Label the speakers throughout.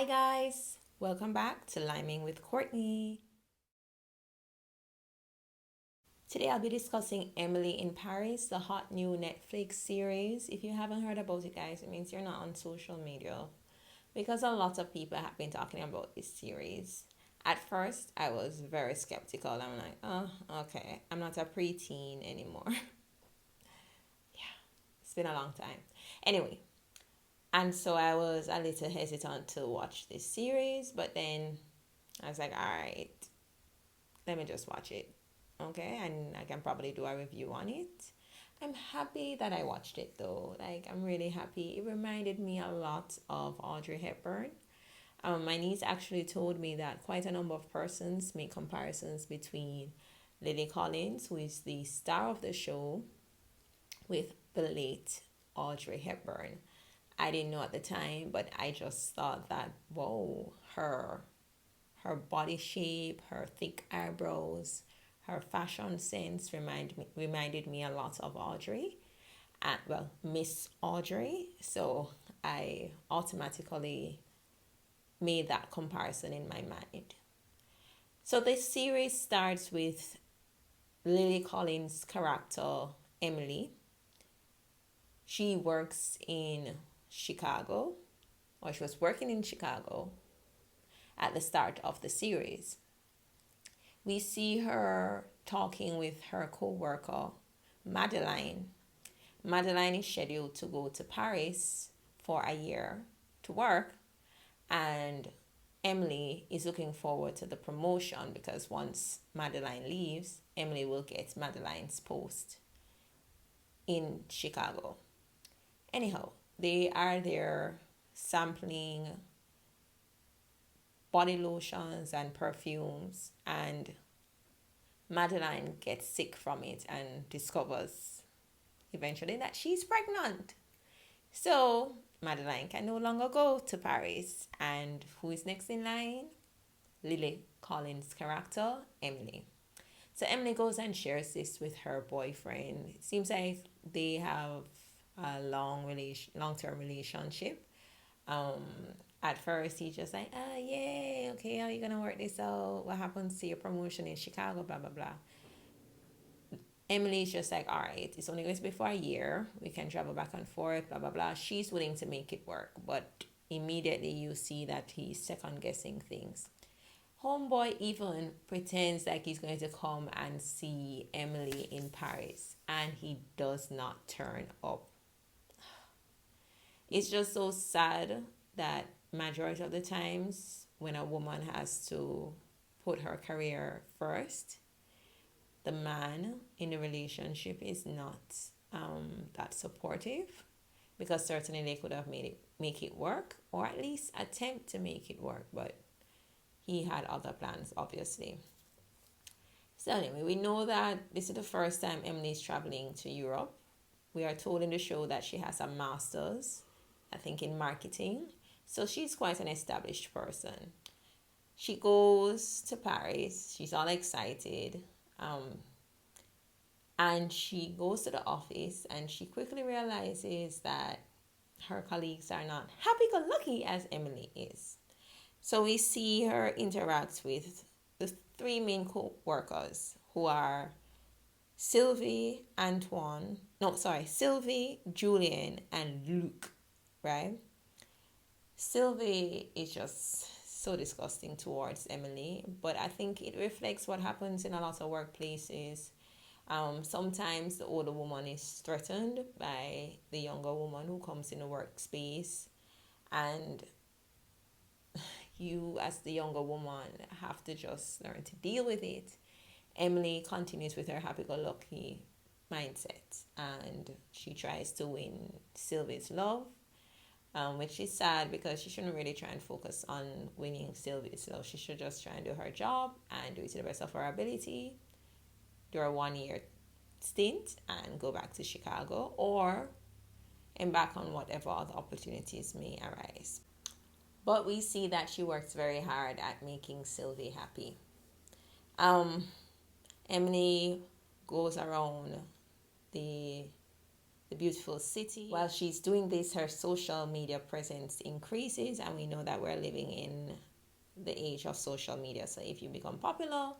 Speaker 1: Hi guys, welcome back to Liming with Courtney. Today I'll be discussing Emily in Paris, the hot new Netflix series. If you haven't heard about it, guys, it means you're not on social media because a lot of people have been talking about this series. At first, I was very skeptical. I'm like, oh, okay, I'm not a preteen anymore. Yeah, it's been a long time. Anyway, and so I was a little hesitant to watch this series, but then I was like, all right, let me just watch it. Okay, and I can probably do a review on it. I'm happy that I watched it though. Like, I'm really happy. It reminded me a lot of Audrey Hepburn. My niece actually told me that quite a number of persons make comparisons between Lily Collins, who is the star of the show, with the late Audrey Hepburn. I didn't know at the time, but I just thought that, whoa, her body shape, her thick eyebrows, her fashion sense reminded me a lot of Audrey, and well, Miss Audrey. So I automatically made that comparison in my mind. So this series starts with Lily Collins' character Emily. She works in Chicago, or she was working in Chicago at the start of the series. We see her talking with her co-worker, Madeline. Madeline is scheduled to go to Paris for a year to work, and Emily is looking forward to the promotion because once Madeline leaves, Emily will get Madeline's post in Chicago. Anyhow, they are there sampling body lotions and perfumes, and Madeline gets sick from it and discovers eventually that she's pregnant. So Madeline can no longer go to Paris. And who is next in line? Lily Collins' character, Emily. So Emily goes and shares this with her boyfriend. It seems like they have a long-term relationship. Um, at first he's just like, yay, okay, how are you gonna work this out? What happens to your promotion in Chicago? Blah blah blah. Emily's just like, all right, it's only going to be for a year. We can travel back and forth, blah, blah, blah. She's willing to make it work. But immediately you see that he's second guessing things. Homeboy even pretends like he's going to come and see Emily in Paris, and he does not turn up. It's just so sad that majority of the times when a woman has to put her career first, the man in the relationship is not that supportive, because certainly they could have make it work, or at least attempt to make it work, but he had other plans, obviously. So anyway, we know that this is the first time Emily is traveling to Europe. We are told in the show that she has a master's, I think, in marketing. So she's quite an established person. She goes to Paris. She's all excited. And she goes to the office and she quickly realizes that her colleagues are not happy go lucky as Emily is. So we see her interact with the three main co-workers, who are Sylvie, Julian, and Luke, right? Sylvie is just so disgusting towards Emily, but I think it reflects what happens in a lot of workplaces. Sometimes the older woman is threatened by the younger woman who comes in the workspace, and you, as the younger woman, have to just learn to deal with it. Emily continues with her happy go lucky mindset, and she tries to win Sylvie's love, which is sad because she shouldn't really try and focus on winning Sylvie's love. She should just try and do her job and do it to the best of her ability, do a 1 year stint and go back to Chicago, or embark on whatever other opportunities may arise. But we see that she works very hard at making Sylvie happy. Um, Emily goes around the the beautiful city. While she's doing this, her social media presence increases, and we know that we're living in the age of social media. So if you become popular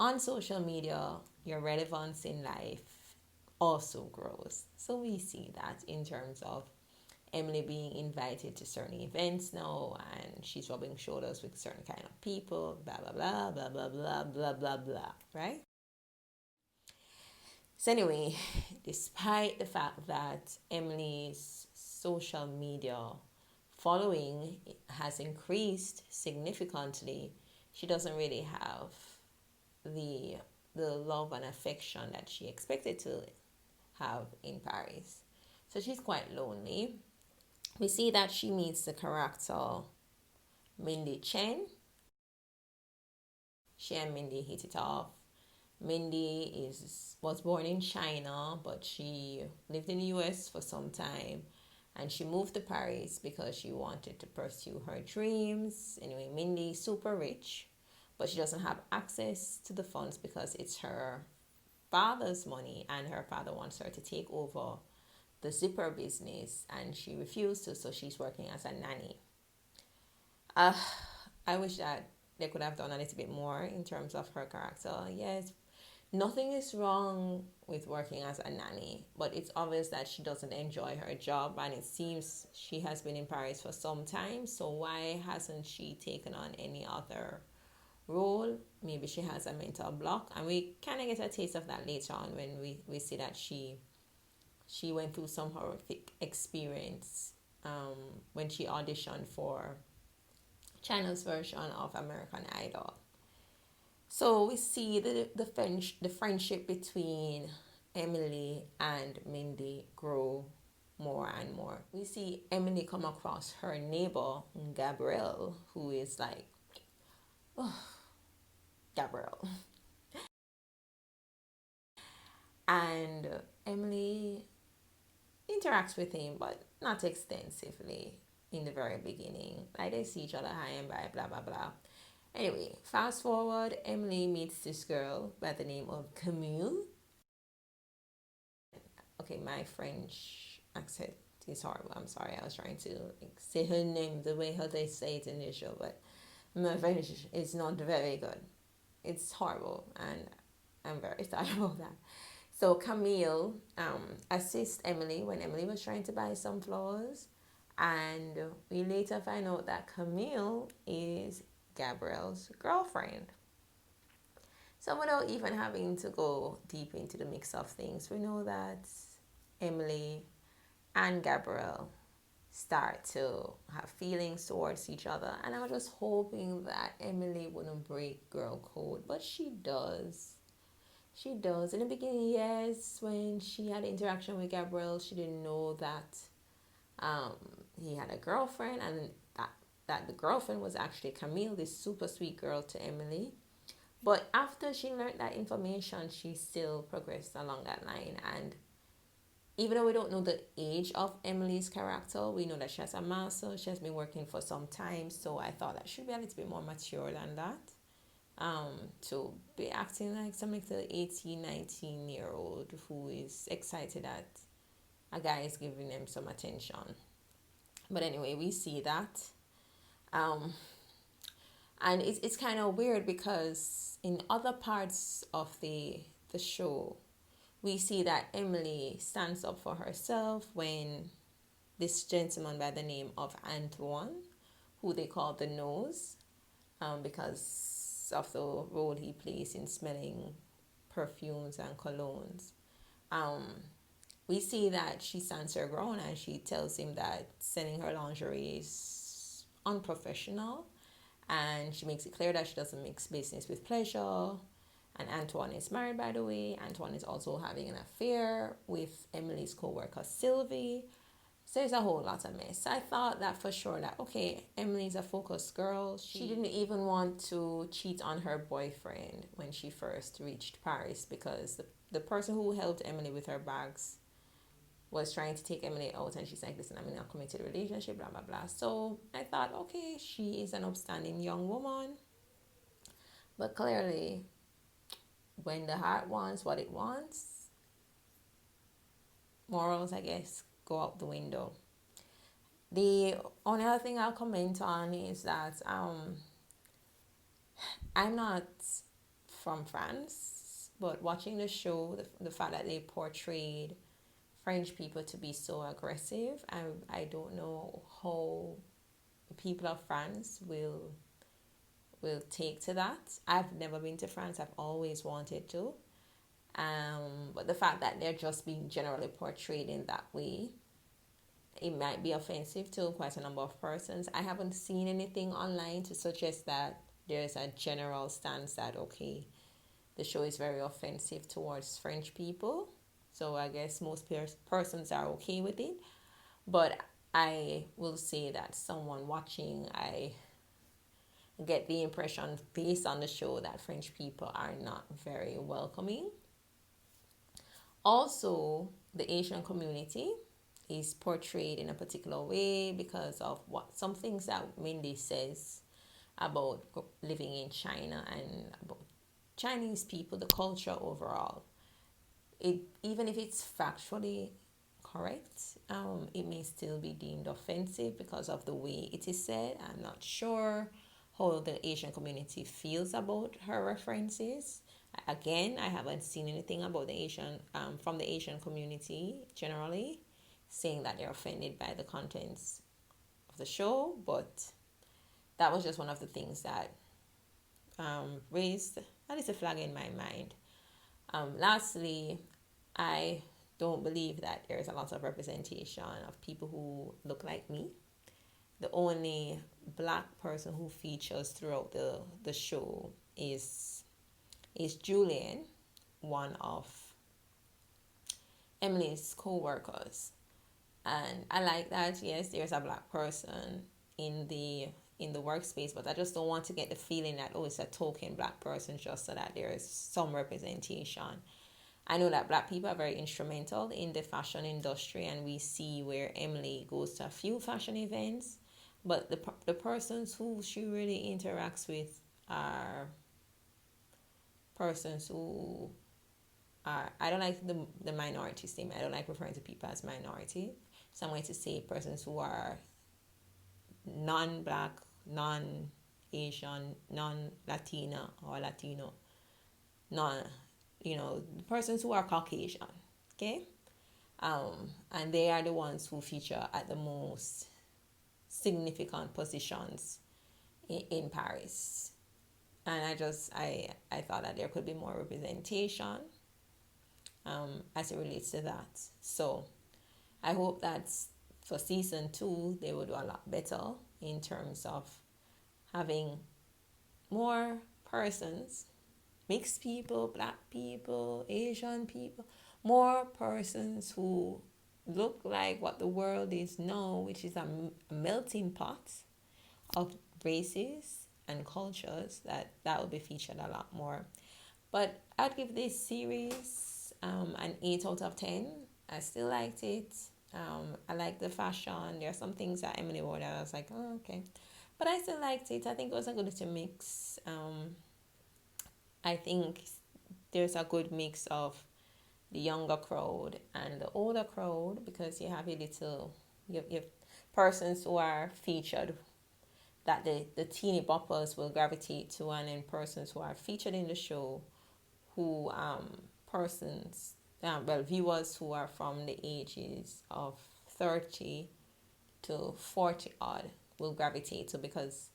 Speaker 1: on social media, your relevance in life also grows. So we see that in terms of Emily being invited to certain events now, and she's rubbing shoulders with certain kind of people, blah blah blah blah blah blah blah blah blah, right? So anyway, despite the fact that Emily's social media following has increased significantly, she doesn't really have the love and affection that she expected to have in Paris. So she's quite lonely. We see that she meets the character Mindy Chen. She and Mindy hit it off. Mindy was born in China, but she lived in the US for some time, and she moved to Paris because she wanted to pursue her dreams. Anyway, Mindy's super rich, but she doesn't have access to the funds because it's her father's money, and her father wants her to take over the zipper business, and she refused to, so she's working as a nanny. I wish that they could have done a little bit more in terms of her character. Yes, nothing is wrong with working as a nanny, but it's obvious that she doesn't enjoy her job, and it seems she has been in Paris for some time. So why hasn't she taken on any other role? Maybe she has a mental block, and we kind of get a taste of that later on when we see that she went through some horrific experience when she auditioned for China's version of American Idol. So we see the friendship between Emily and Mindy grow more and more. We see Emily come across her neighbor, Gabrielle, who is like, oh, Gabrielle. And Emily interacts with him, but not extensively in the very beginning. Like they see each other high and by, blah, blah, blah. Anyway, fast forward, Emily meets this girl by the name of Camille. Okay, my French accent is horrible. I'm sorry. I was trying to say her name the way how they say it in the show, but my French is not very good. It's horrible, and I'm very sorry about that. So Camille assists Emily when Emily was trying to buy some flowers, and we later find out that Camille is Gabrielle's girlfriend. So without even having to go deep into the mix of things, we know that Emily and Gabrielle start to have feelings towards each other. And I was just hoping that Emily wouldn't break girl code, but she does. She does. In the beginning, yes, when she had interaction with Gabrielle, she didn't know that he had a girlfriend, and that the girlfriend was actually Camille, this super sweet girl to Emily. But after she learned that information, she still progressed along that line. And even though we don't know the age of Emily's character, we know that she has a master. She has been working for some time. So I thought that she'd be a little bit more mature than that. To be acting like some like the 18, 19-year-old who is excited that a guy is giving them some attention. But anyway, we see that. And it's kind of weird because in other parts of the show, we see that Emily stands up for herself when this gentleman by the name of Antoine, who they call the Nose, because of the role he plays in smelling perfumes and colognes. We see that she stands her ground, and she tells him that selling her lingerie is unprofessional, and she makes it clear that she doesn't mix business with pleasure. And Antoine is married, by the way. Antoine is also having an affair with Emily's co-worker Sylvie. So there's a whole lot of mess. I thought that for sure that, okay, Emily's a focused girl. She didn't even want to cheat on her boyfriend when she first reached Paris, because the person who helped Emily with her bags was trying to take Emily out, and she's like, listen, I'm in a committed relationship, blah, blah, blah. So I thought, okay, she is an upstanding young woman. But clearly, when the heart wants what it wants, morals, I guess, go out the window. The only other thing I'll comment on is that I'm not from France, but watching the show, the fact that they portrayed French people to be so aggressive, I don't know how the people of France will take to that. I've never been to France. I've always wanted to. But the fact that they're just being generally portrayed in that way, it might be offensive to quite a number of persons. I haven't seen anything online to suggest that there's a general stance that, okay, the show is very offensive towards French people. So I guess most persons are okay with it. But I will say that someone watching, I get the impression based on the show that French people are not very welcoming. Also, the Asian community is portrayed in a particular way because of what some things that Mindy says about living in China and about Chinese people, the culture overall. It, even if it's factually correct, it may still be deemed offensive because of the way it is said. I'm not sure how the Asian community feels about her references. Again, I haven't seen anything about the Asian from the Asian community generally saying that they're offended by the contents of the show, but that was just one of the things that raised at least a flag in my mind. Lastly, I don't believe that there's a lot of representation of people who look like me. The only black person who features throughout the show is Julian, one of Emily's co-workers. And I like that, yes, there's a black person in the workspace, but I just don't want to get the feeling that, oh, it's a token black person just so that there is some representation. I know that black people are very instrumental in the fashion industry, and we see where Emily goes to a few fashion events, but the persons who she really interacts with are persons who are, I don't like the minority statement. I don't like referring to people as minority. So I'm going to say persons who are non-black, non-Asian, non-Latina or Latino, non, persons who are Caucasian, okay? And they are the ones who feature at the most significant positions in Paris. And I thought that there could be more representation as it relates to that. So I hope that for season 2, they will do a lot better in terms of having more persons, mixed people, black people, Asian people, more persons who look like what the world is now, which is a melting pot of races and cultures, that will be featured a lot more. But I'd give this series an 8 out of 10. I still liked it. I like the fashion. There are some things that Emily wore that I was like, oh, okay. But I still liked it. I think it was a good little mix. I think there's a good mix of the younger crowd and the older crowd, because you have you have persons who are featured that the teeny boppers will gravitate to, and then persons who are featured in the show who viewers who are from the ages of 30 to 40 odd will gravitate to, because,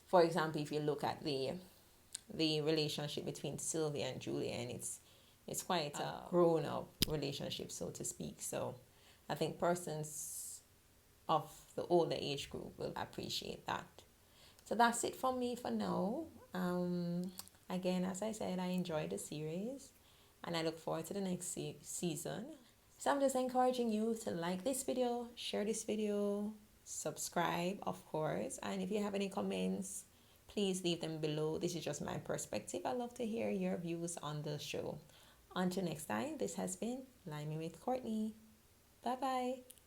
Speaker 1: for example, if you look at the relationship between Sylvia and Julian, it's quite a grown up relationship, so to speak. So I think persons of the older age group will appreciate that. So that's it from me for now. Again, as I said, I enjoyed the series and I look forward to the next season. So I'm just encouraging you to like this video, share this video, subscribe, of course. And if you have any comments, please leave them below. This is just my perspective. I love to hear your views on the show. Until next time, this has been Limey with Courtney. Bye-bye.